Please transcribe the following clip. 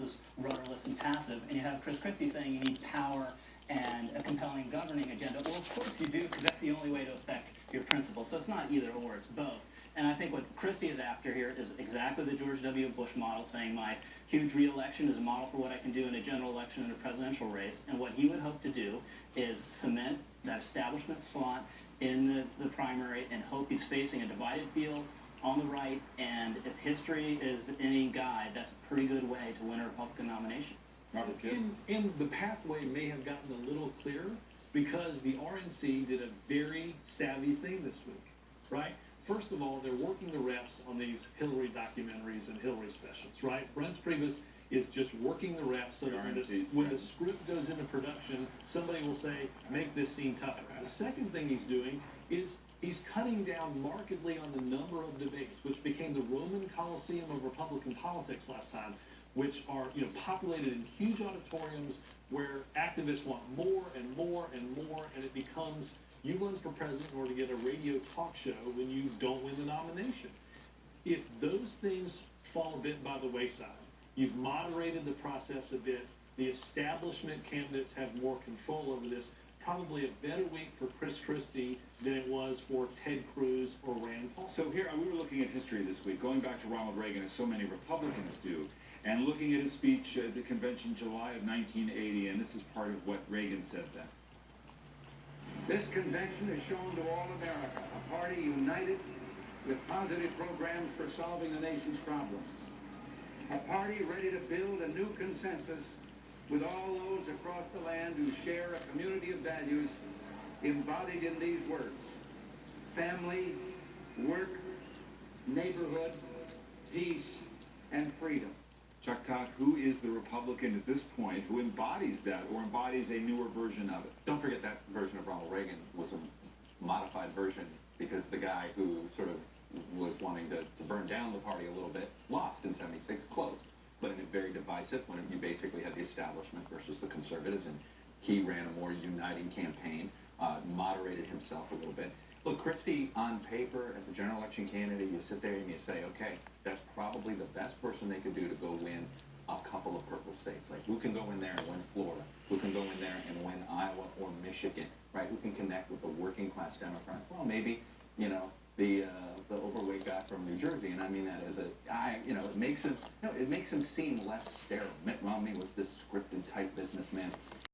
is rudderless and passive, and you have Chris Christie saying you need power and a compelling governing agenda. Well, of course you do, because that's the only way to affect your principles. So it's not either or, it's both. And I think what Christie is after here is exactly the George W. Bush model, saying my huge re-election is a model for what I can do in a general election and a presidential race. And what he would hope to do is cement that establishment slot in the primary and hope he's facing a divided field on the right. And if history is any guide, that's a pretty good way to win a Republican nomination. And the pathway may have gotten a little clearer because the RNC did a very savvy thing this week, right? First of all, they're working the reps on these Hillary documentaries and Hillary specials, right? Brent Priebus is just working the reps so that when the script goes into production, somebody will say, make this scene tougher. The second thing he's doing is he's cutting down markedly on the number of debates, which became the Roman Colosseum of Republican politics last time, which are, populated in huge auditoriums where activists want more and more and more, and it becomes you run for president in order to get a radio talk show when you don't win the nomination. If those things fall a bit by the wayside, you've moderated the process a bit, the establishment candidates have more control over this, probably a better week for Chris Christie than it was for Ted Cruz or Rand Paul. So here, we were looking at history this week, going back to Ronald Reagan, as so many Republicans do, and looking at his speech at the convention July of 1980, and this is part of what Reagan said then. This convention has shown to all America a party united with positive programs for solving the nation's problems. A party ready to build a new consensus with all those across the land who share a community of values embodied in these words: family, work, neighborhood, peace, and freedom. Chuck Todd, who is the Republican at this point who embodies that or embodies a newer version of it? Don't forget that version of Ronald Reagan was a modified version because the guy who sort of was wanting to burn down the party a little bit lost in '76, close. But it was very divisive when you basically had the establishment versus the conservatives, and he ran a more uniting campaign, moderated himself a little bit. Look, Christie, on paper, as a general election candidate, you sit there and you say, okay, that's probably the best person they could do to go win a couple of purple states. Like, who can go in there and win Florida? Who can go in there and win Iowa or Michigan, right? Who can connect with the working class Democrats? Well, maybe, the overweight guy from New Jersey, and I mean that as it makes him seem less sterile. Mitt Romney was this scripted type businessman.